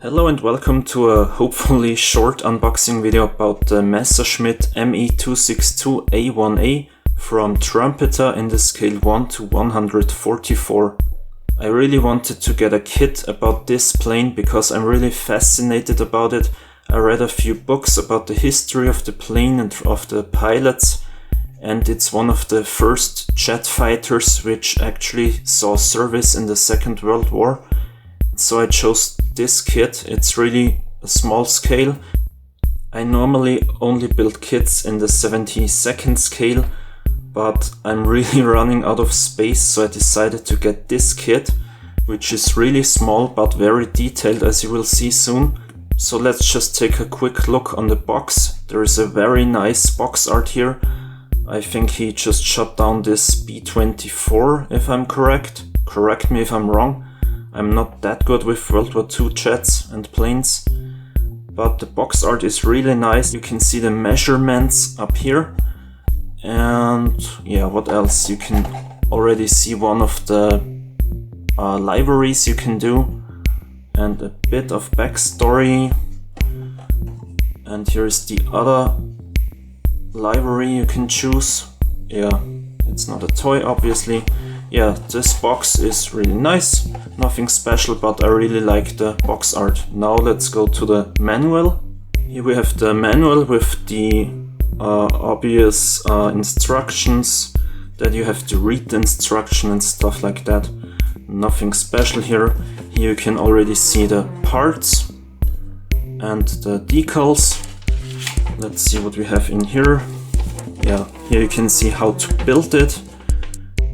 Hello and welcome to a hopefully short unboxing video about the Messerschmitt ME262A-1a from Trumpeter in the scale 1 to 144. I really wanted to get a kit about this plane because I'm really fascinated about it. I read a few books about the history of the plane and of the pilots, and it's one of the first jet fighters which actually saw service in the Second World War. So I chose this kit. It's really a small scale. I normally only build kits in the 72nd scale, but I'm really running out of space, so I decided to get this kit, which is really small but very detailed, as you will see soon. So let's just take a quick look on the box. There is a very nice box art here. I think he just shot down this B-24, if I'm correct. Correct me if I'm wrong. I'm not that good with World War II jets and planes, but the box art is really nice. You can see the measurements up here, and yeah, what else? You can already see one of the liveries you can do, and a bit of backstory. And here's the other livery you can choose. Yeah, it's not a toy, obviously. Yeah, this box is really nice, nothing special, but I really like the box art. Now let's go to the manual. Here we have the manual with the obvious instructions that you have to read the instruction and stuff like that. Nothing special here. Here you can already see the parts and the decals. Let's see what we have in here. Yeah, here you can see how to build it.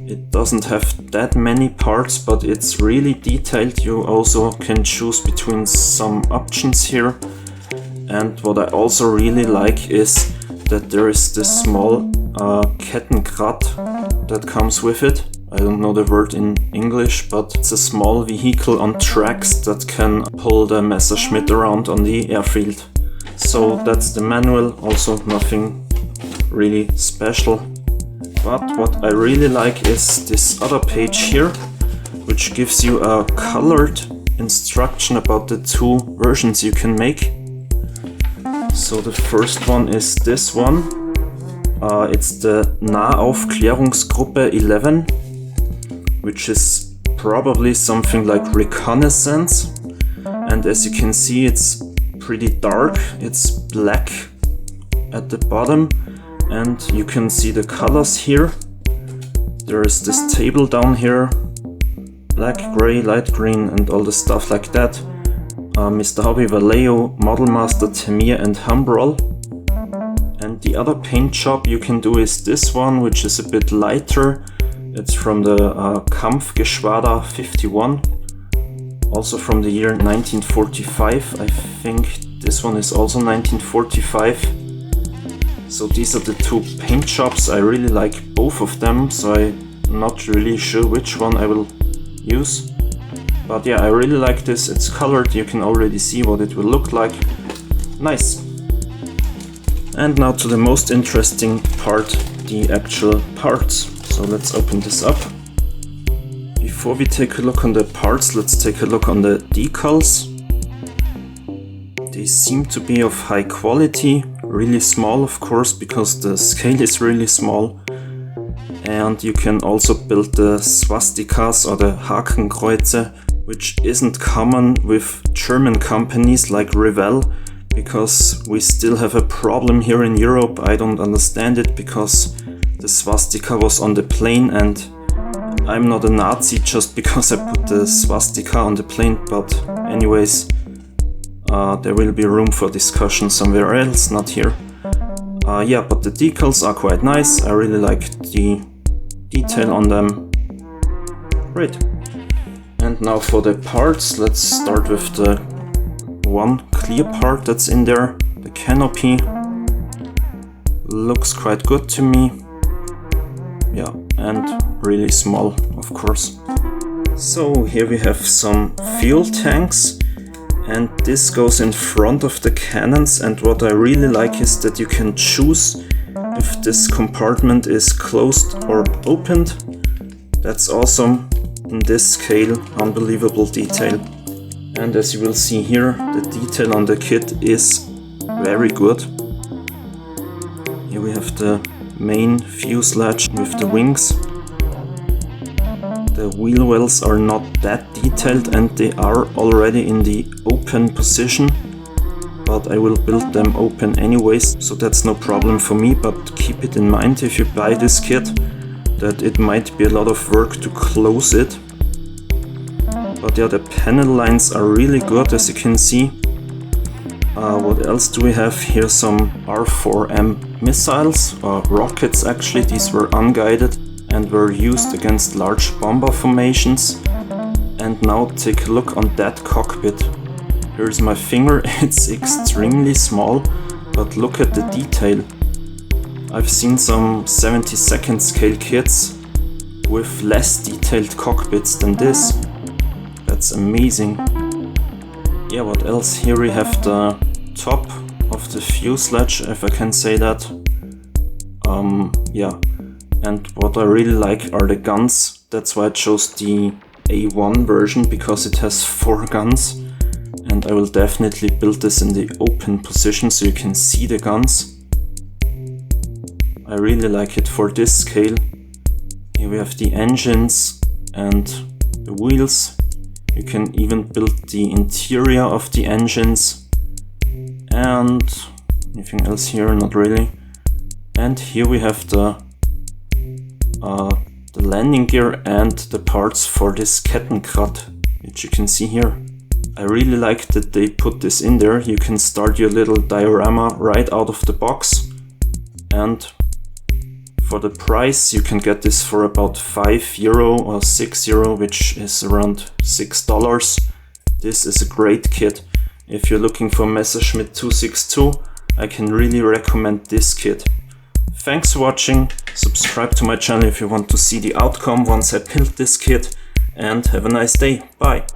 It doesn't have that many parts, but it's really detailed. You also can choose between some options here. And what I also really like is that there is this small Kettenrad that comes with it. I don't know the word in English, but it's a small vehicle on tracks that can pull the Messerschmitt around on the airfield. So that's the manual, also nothing really special. But what I really like is this other page here, which gives you a colored instruction about the two versions you can make. So the first one is this one. It's the Nahaufklärungsgruppe 11, which is probably something like reconnaissance. And as you can see, it's pretty dark. It's black at the bottom. And you can see the colors here. There is this table down here, black, gray, light green, and all the stuff like that. Mr. Hobby, Vallejo, Model Master, Tamiya, and Humbrol. And the other paint job you can do is this one, which is a bit lighter. It's from the Kampfgeschwader 51, also from the year 1945. I think this one is also 1945. So these are the two paint jobs. I really like both of them, so I'm not really sure which one I will use. But yeah, I really like this. It's colored, you can already see what it will look like. Nice. And now to the most interesting part, the actual parts. So let's open this up. Before we take a look on the parts, let's take a look on the decals. They seem to be of high quality, really small of course, because the scale is really small. And you can also build the swastikas or the Hakenkreuze, which isn't common with German companies like Revell, because we still have a problem here in Europe. I don't understand it, because the swastika was on the plane, and I'm not a Nazi just because I put the swastika on the plane, but anyways, there will be room for discussion somewhere else, not here. Yeah, but the decals are quite nice. I really like the detail on them. Great. And now for the parts, let's start with the one clear part that's in there. The canopy looks quite good to me. Yeah, and really small, of course. So here we have some fuel tanks. And this goes in front of the cannons, and what I really like is that you can choose if this compartment is closed or opened. That's awesome. In this scale, unbelievable detail. And as you will see here, the detail on the kit is very good. Here we have the main fuselage with the wings. The wheel wells are not that detailed and they are already in the open position, but I will build them open anyways, so that's no problem for me. But keep it in mind if you buy this kit that it might be a lot of work to close it. But yeah, the panel lines are really good, as you can see. What else do we have here? Some R4M missiles, rockets actually. These were unguided and were used against large bomber formations. And now take a look on that cockpit. Here's my finger, it's extremely small, but look at the detail. I've seen some 72nd scale kits with less detailed cockpits than this. That's amazing. Yeah, what else? Here we have the top of the fuselage, if I can say that. Yeah, and what I really like are the guns. That's why I chose the A1 version, because it has 4 guns. And I will definitely build this in the open position so you can see the guns. I really like it for this scale. Here we have the engines and the wheels. You can even build the interior of the engines. And anything else here? Not really. And here we have the landing gear and the parts for this Kettenkrad, which you can see here. I really like that they put this in there. You can start your little diorama right out of the box. And for the price, you can get this for about €5 or €6, which is around $6. This is a great kit. If you're looking for Messerschmitt 262, I can really recommend this kit. Thanks for watching. Subscribe to my channel if you want to see the outcome once I build this kit. And have a nice day. Bye.